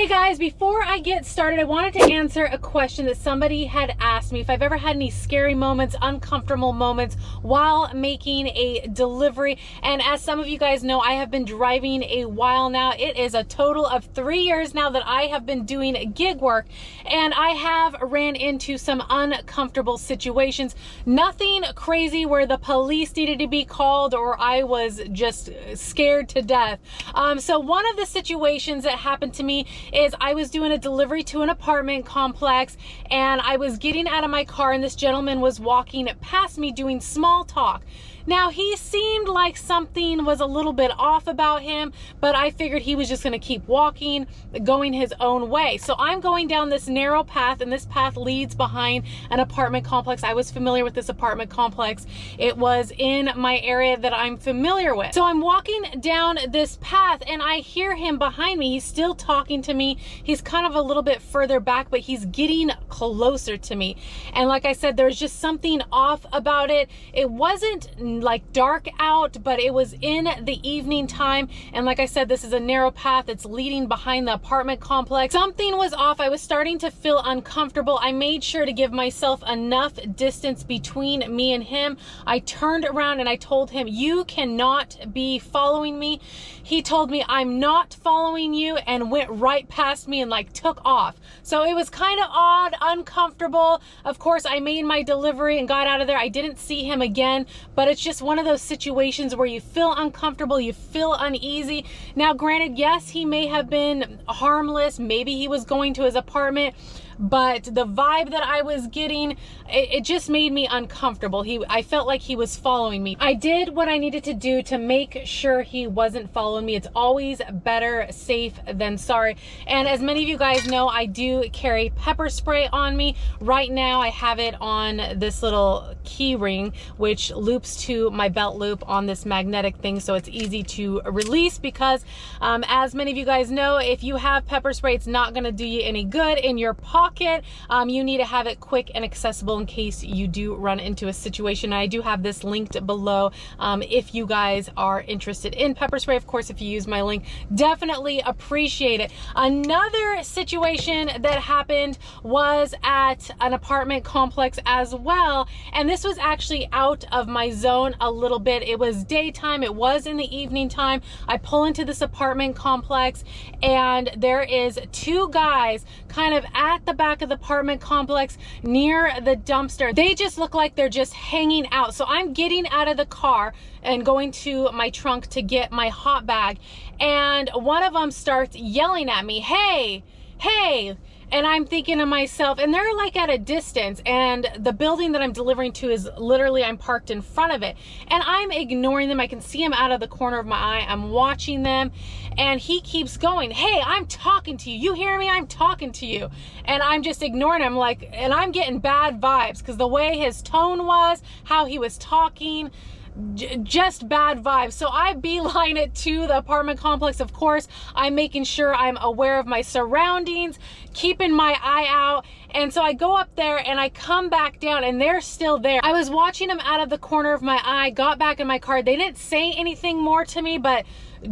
Hey guys, before I get started, I wanted to answer a question that somebody had asked me if I've ever had any scary moments, uncomfortable moments while making a delivery. And as some of you guys know, I have been driving a while now. It is a total of 3 years now that I have been doing gig work, and I have ran into some uncomfortable situations. Nothing crazy where the police needed to be called or I was just scared to death. So one of the situations that happened to me is I was doing a delivery to an apartment complex, and I was getting out of my car, and this gentleman was walking past me doing small talk. Now, he seemed like something was a little bit off about him, but I figured he was just going to keep walking, going his own way. So I'm going down this narrow path, and this path leads behind an apartment complex. I was familiar with this apartment complex. It was in my area that I'm familiar with. So I'm walking down this path, and I hear him behind me. He's still talking to me. He's kind of a little bit further back, but he's getting closer to me. And like I said, there's just something off about it. It wasn't like dark out, but it was in the evening time, and like I said, this is a narrow path that's leading behind the apartment complex. Something was off. I was starting to feel uncomfortable. I made sure to give myself enough distance between me and him. I turned around and I told him, "You cannot be following me." He told me, "I'm not following you," and went right past me and like took off. So it was kind of odd, uncomfortable. Of course, I made my delivery and got out of there. I didn't see him again, but it's just one of those situations where you feel uncomfortable, you feel uneasy. Now, granted, yes, he may have been harmless. Maybe he was going to his apartment, but the vibe that I was getting, it just made me uncomfortable. I felt like he was following me. I did what I needed to do to make sure he wasn't following me. It's always better safe than sorry. And as many of you guys know, I do carry pepper spray on me. Right now, I have it on this little key ring, which loops to my belt loop on this magnetic thing, so it's easy to release because as many of you guys know, if you have pepper spray, it's not gonna do you any good in your pocket. You need to have it quick and accessible in case you do run into a situation. I do have this linked below if you guys are interested in pepper spray. Of course, if you use my link, definitely appreciate it. Another situation that happened was at an apartment complex as well, and this was actually out of my zone a little bit. It was daytime, it was in the evening time. I pull into this apartment complex, and there is two guys kind of at the back of the apartment complex near the dumpster. They just look like they're just hanging out. So I'm getting out of the car and going to my trunk to get my hot bag, and one of them starts yelling at me, "Hey, hey." And I'm thinking to myself, and they're like at a distance, and the building that I'm delivering to is literally, I'm parked in front of it, and I'm ignoring them. I can see them out of the corner of my eye. I'm watching them, and he keeps going, "Hey, I'm talking to you. You hear me? I'm talking to you." And I'm just ignoring him, like, and I'm getting bad vibes because the way his tone was, how he was talking, just bad vibes. So I beeline it to the apartment complex. Of course, I'm making sure I'm aware of my surroundings, keeping my eye out. And so I go up there and I come back down, and they're still there. I was watching them out of the corner of my eye, got back in my car. They didn't say anything more to me, but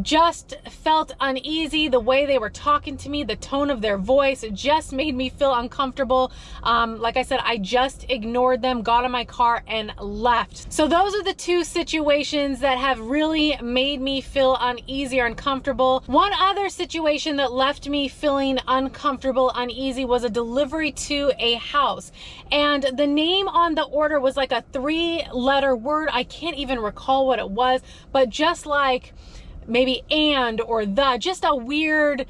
just felt uneasy. The way they were talking to me, the tone of their voice, it just made me feel uncomfortable. Like I said, I just ignored them, got in my car, and left. So those are the two situations that have really made me feel uneasy or uncomfortable. One other situation that left me feeling uncomfortable, uneasy, was a delivery to a house. And the name on the order was like a 3-letter word. I can't even recall what it was, but just like maybe "and" or "the," just a weird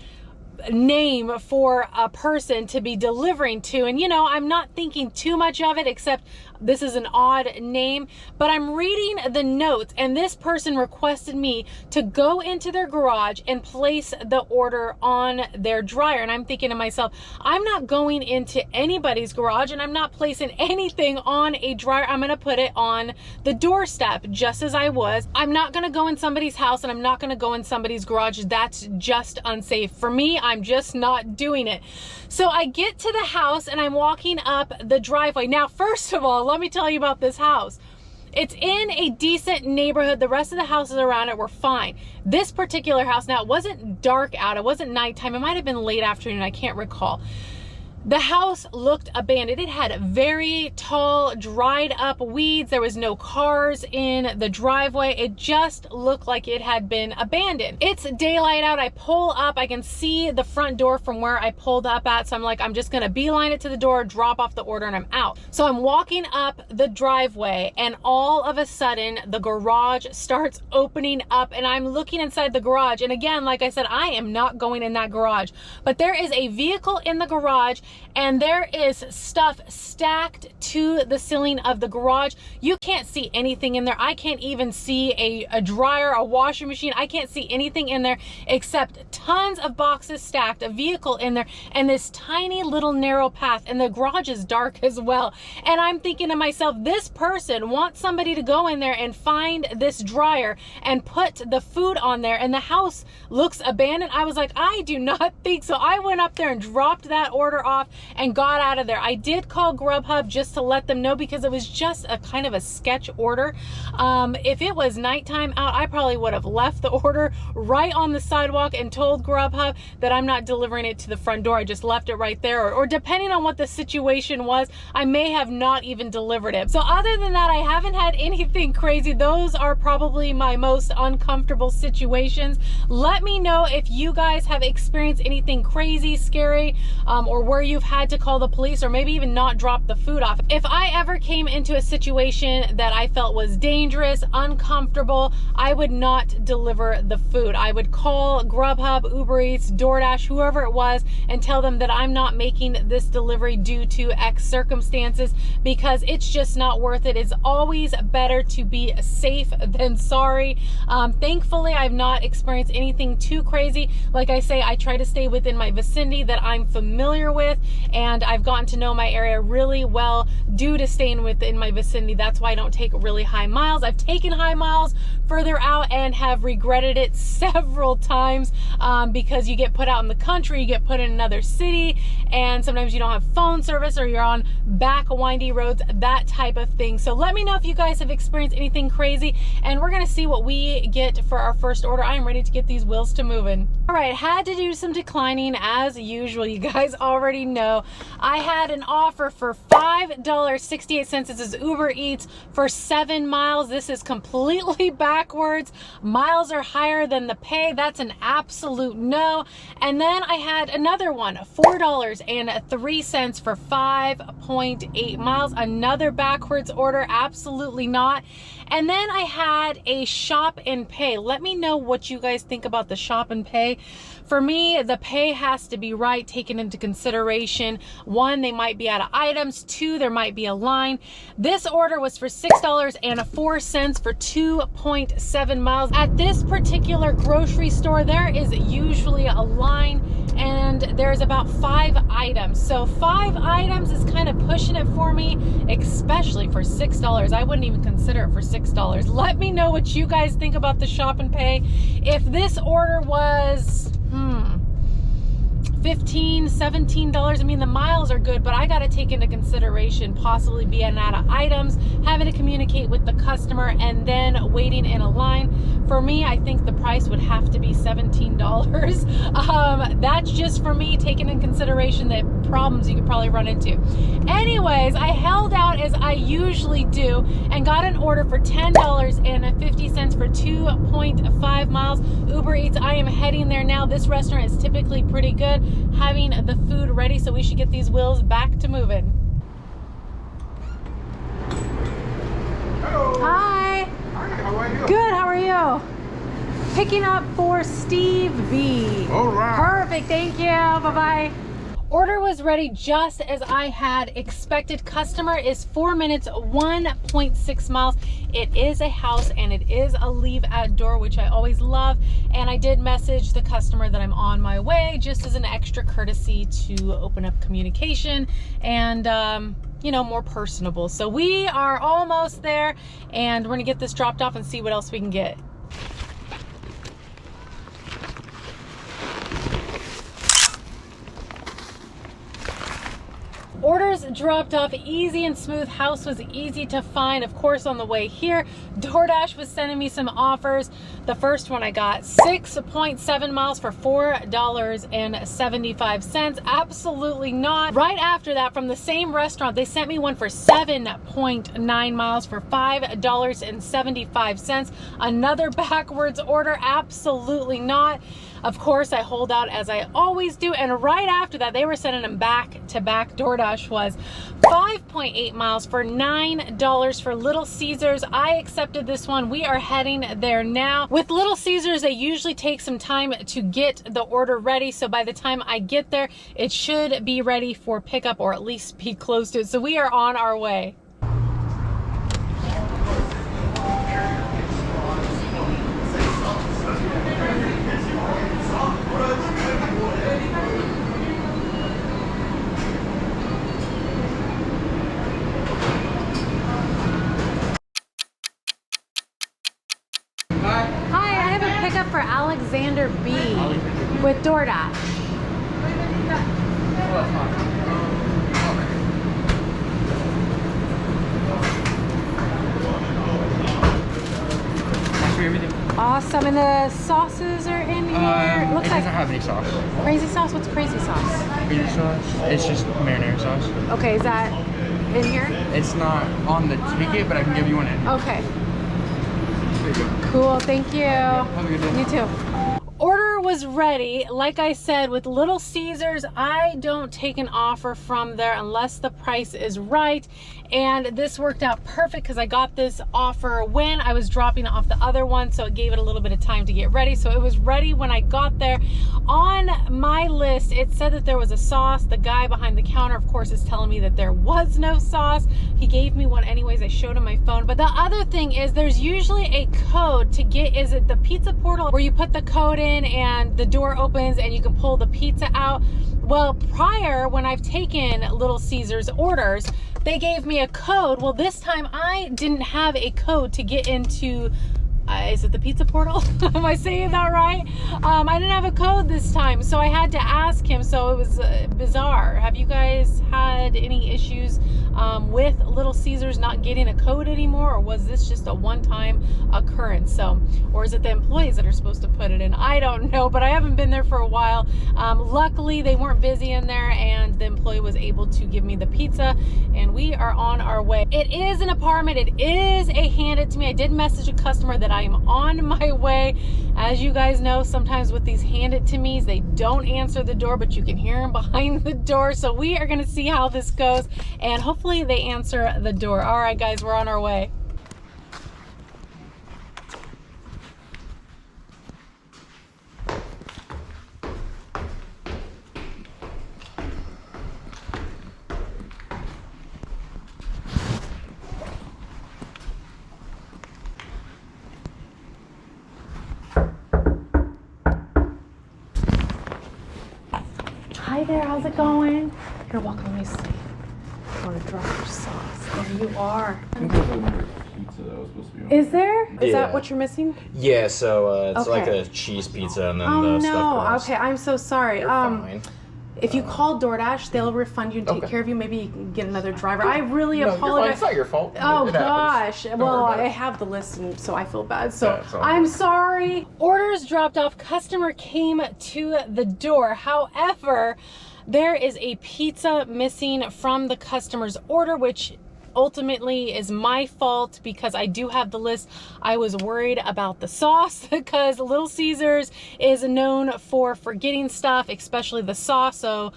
name for a person to be delivering to. And you know, I'm not thinking too much of it, except this is an odd name, but I'm reading the notes, and this person requested me to go into their garage and place the order on their dryer. And I'm thinking to myself, I'm not going into anybody's garage, and I'm not placing anything on a dryer. I'm going to put it on the doorstep just as I was. I'm not going to go in somebody's house, and I'm not going to go in somebody's garage. That's just unsafe for me. I'm just not doing it. So I get to the house, and I'm walking up the driveway. Now, first of all, let me tell you about this house. It's in a decent neighborhood. The rest of the houses around it were fine. This particular house, now it wasn't dark out, it wasn't nighttime, it might have been late afternoon, I can't recall. The house looked abandoned. It had very tall, dried up weeds. There was no cars in the driveway. It just looked like it had been abandoned. It's daylight out. I pull up. I can see the front door from where I pulled up at. So I'm like, I'm just going to beeline it to the door, drop off the order, and I'm out. So I'm walking up the driveway, and all of a sudden the garage starts opening up, and I'm looking inside the garage. And again, like I said, I am not going in that garage, but there is a vehicle in the garage, and there is stuff stacked to the ceiling of the garage. You can't see anything in there. I can't even see a dryer, a washing machine. I can't see anything in there except tons of boxes stacked, a vehicle in there, and this tiny little narrow path, and the garage is dark as well. And I'm thinking to myself, this person wants somebody to go in there and find this dryer and put the food on there, and the house looks abandoned. I was like, I do not think so. I went up there and dropped that order off and got out of there. I did call GrubHub just to let them know, because it was just a kind of a sketch order. If it was nighttime out, I probably would have left the order right on the sidewalk and told GrubHub that I'm not delivering it to the front door. I just left it right there, or depending on what the situation was, I may have not even delivered it. So other than that, I haven't had anything crazy. Those are probably my most uncomfortable situations. Let me know if you guys have experienced anything crazy, scary, or where you've had to call the police, or maybe even not drop the food off. If I ever came into a situation that I felt was dangerous, uncomfortable, I would not deliver the food. I would call GrubHub, Ubereats, DoorDash, whoever it was, and tell them that I'm not making this delivery due to X circumstances, because it's just not worth it. It's always better to be safe than sorry. Thankfully, I've not experienced anything too crazy. Like I say, I try to stay within my vicinity that I'm familiar with, and I've gotten to know my area really well due to staying within my vicinity. That's why I don't take really high miles. I've taken high miles further out and have regretted it several times, because you get put out in the country, you get put in another city, and sometimes you don't have phone service, or you're on back windy roads, that type of thing. So let me know if you guys have experienced anything crazy, and we're gonna see what we get for our first order. I am ready to get these wheels to moving. All right, had to do some declining as usual. You guys already know I had an offer for $5.68. This is Ubereats for 7 miles. This is completely backwards. Miles are higher than the pay. That's an absolute no. And then I had another one, $4.03 for 5.8 miles. Another backwards order, absolutely not. And then I had a shop and pay. Let me know what you guys think about the shop and pay. For me, the pay has to be right, taken into consideration. One, they might be out of items. Two, there might be a line. This order was for $6.04 for 2.7 miles. At this particular grocery store, there is usually a line, and there's about 5 items. So 5 items is kind of pushing it for me, especially for $6. I wouldn't even consider it for $6. Let me know what you guys think about the shop and pay. If this order was $15, $17, I mean, the miles are good, but I got to take into consideration possibly being out of items, having to communicate with the customer, and then waiting in a line. For me, I think the price would have to be $17. That's just for me, taking in consideration the problems you could probably run into. Anyways, I held out as I usually do and got an order for $10.50 for 2.5 miles. Ubereats, I am heading there now. This restaurant is typically pretty good, having the food ready, so we should get these wheels back to moving. Hello. Hi. Hi, how are you? Good, how are you? Picking up for Steve B. All right. Perfect, thank you, bye-bye. Order was ready just as I had expected. Customer is 4 minutes, 1.6 miles. It is a house and it is a leave at door, which I always love. And I did message the customer that I'm on my way, just as an extra courtesy to open up communication and you know, more personable. So we are almost there, and we're gonna get this dropped off and see what else we can get. Orders dropped off easy and smooth. House was easy to find. Of course, on the way here, DoorDash was sending me some offers. The first one I got 6.7 miles for $4.75. Absolutely not. Right after that, from the same restaurant, they sent me one for 7.9 miles for $5.75. Another backwards order. Absolutely not. Of course, I hold out as I always do. And right after that, they were sending them back to back. DoorDash was 5.8 miles for $9 for Little Caesars. I accepted this one. We are heading there now. With Little Caesars, they usually take some time to get the order ready. So by the time I get there, it should be ready for pickup, or at least be close to it. So we are on our way. For Alexander B with DoorDash. Awesome, and the sauces are in here. Looks it doesn't have any sauce. Crazy sauce? What's crazy sauce? Crazy sauce? It's just marinara sauce. Okay, is that in here? It's not on the ticket, but I can give you one in. Okay. Cool, thank you. Have a good day. You too. Order was ready. Like I said, with Little Caesars, I don't take an offer from there unless the price is right. And this worked out perfect because I got this offer when I was dropping off the other one, so it gave it a little bit of time to get ready. So it was ready when I got there. On my list, it said that there was a sauce. The guy behind the counter, of course, is telling me that there was no sauce. He gave me one anyways. I showed him my phone. But the other thing is, there's usually a code to get. Is it the pizza portal where you put the code in and the door opens and you can pull the pizza out? Well, prior, when I've taken Little Caesars orders, they gave me a code. Well, this time I didn't have a code to get into, is it the pizza portal? Am I saying that right? I didn't have a code this time, so I had to ask him. So it was bizarre. Have you guys had any issues with Little Caesars not getting a code anymore, or was this just a one-time occurrence? So, or is it the employees that are supposed to put it in? I don't know, but I haven't been there for a while. Luckily, they weren't busy in there, and the employee was able to give me the pizza, and we are on our way. It is an apartment. It is a hand it to me. I did message a customer that I am on my way. As you guys know, sometimes with these hand it to me's, they don't answer the door, but you can hear them behind the door. So we are going to see how this goes, and hopefully they answer the door. All right, guys, we're on our way. Hi there, how's it going? Here, walk on, let me see. I want to drop your sauce. There you are. I think there's another pizza that was supposed to be on. Is there? Is Yeah. that what you're missing? Yeah, so it's Okay. like a cheese pizza and then Oh the no. stuffed crust. Okay, I'm so sorry. You're fine. If you call DoorDash, they'll refund you and take Okay. care of you. Maybe you can get another driver. I really No, you're fine. apologize. It's not your fault. Oh It happens. gosh. Don't Well, worry about I it. have the list, and so I feel bad. So Yeah, it's all I'm good. sorry. Orders dropped off. Customer came to the door. However, there is a pizza missing from the customer's order, which ultimately is my fault because I do have the list. I was worried about the sauce because Little Caesars is known for forgetting stuff, especially the sauce. So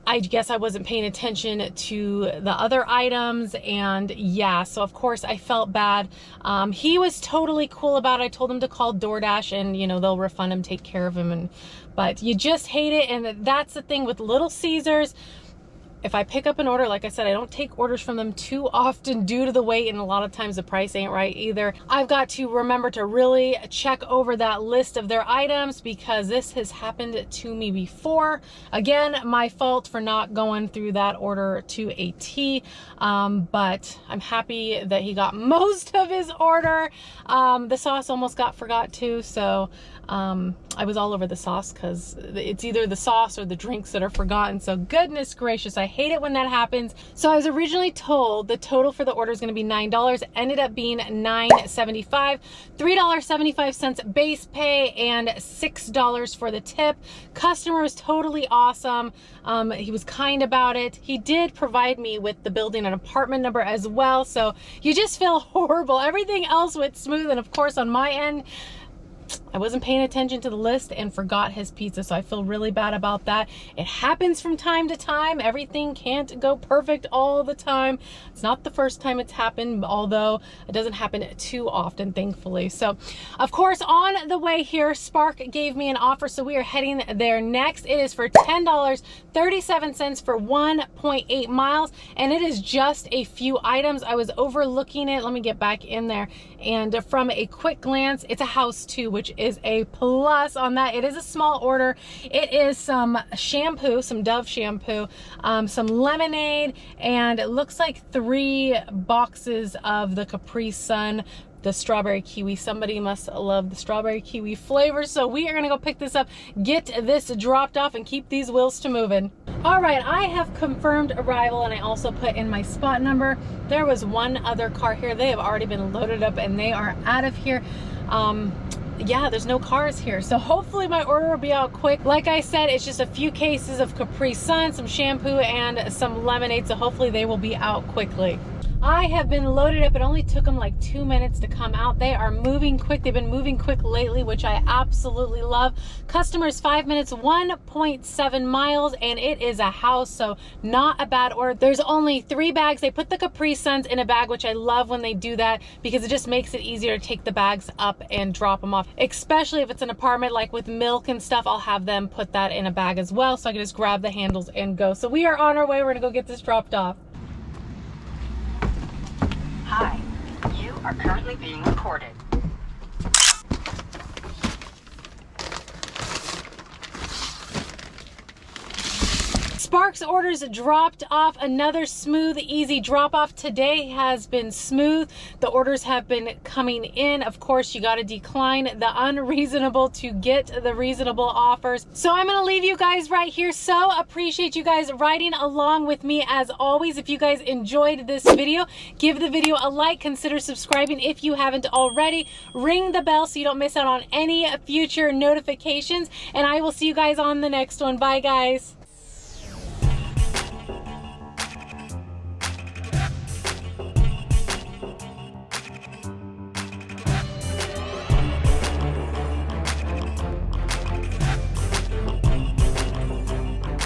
I guess I wasn't paying attention to the other items, and yeah, so of course I felt bad. He was totally cool about it. I told him to call DoorDash and, you know, they'll refund him, take care of him, but you just hate it. And that's the thing with Little Caesars. If I pick up an order, like I said, I don't take orders from them too often due to the weight, and a lot of times the price ain't right either. I've got to remember to really check over that list of their items because this has happened to me before. Again, my fault for not going through that order to a T, but I'm happy that he got most of his order. The sauce almost got forgot too, so I was all over the sauce because it's either the sauce or the drinks that are forgotten. So goodness gracious, I hate it when that happens. So I was originally told the total for the order is going to be $9. Ended up being $9.75, $3.75 base pay, and $6 for the tip. Customer was totally awesome. He was kind about it. He did provide me with the building and apartment number as well. So you just feel horrible. Everything else went smooth. And of course on my end, I wasn't paying attention to the list and forgot his pizza, so I feel really bad about that. It happens from time to time. Everything can't go perfect all the time. It's not the first time it's happened, although it doesn't happen too often, thankfully. So, of course, on the way here, Spark gave me an offer, so we are heading there next. It is for $10.37 for 1.8 miles, and it is just a few items. I was overlooking it. Let me get back in there. And from a quick glance, it's a house too, which is a plus on that. It is a small order. It is some shampoo, some Dove shampoo, some lemonade, and it looks like 3 boxes of the Capri Sun, the strawberry kiwi. Somebody must love the strawberry kiwi flavor. So we are gonna go pick this up, get this dropped off, and keep these wheels to moving. All right, I have confirmed arrival, and I also put in my spot number. There was one other car here. They have already been loaded up and they are out of here. Yeah, there's no cars here, so hopefully my order will be out quick. Like I said, it's just a few cases of Capri Sun, some shampoo, and some lemonade, so hopefully they will be out quickly. I have been loaded up. It only took them like 2 minutes to come out. They are moving quick. They've been moving quick lately, which I absolutely love. Customers 5 minutes, 1.7 miles, and it is a house, so not a bad order. There's only 3 bags. They put the Capri Suns in a bag, which I love when they do that because it just makes it easier to take the bags up and drop them off. Especially if it's an apartment, like with milk and stuff, I'll have them put that in a bag as well, so I can just grab the handles and go. So we are on our way. We're gonna go get this dropped off. Hi, you are currently being recorded. Spark's orders dropped off. Another smooth, easy drop off. Today has been smooth. The orders have been coming in. Of course, you got to decline the unreasonable to get the reasonable offers. So I'm going to leave you guys right here. So appreciate you guys riding along with me as always. If you guys enjoyed this video, give the video a like. Consider subscribing if you haven't already. Ring the bell so you don't miss out on any future notifications. And I will see you guys on the next one. Bye, guys.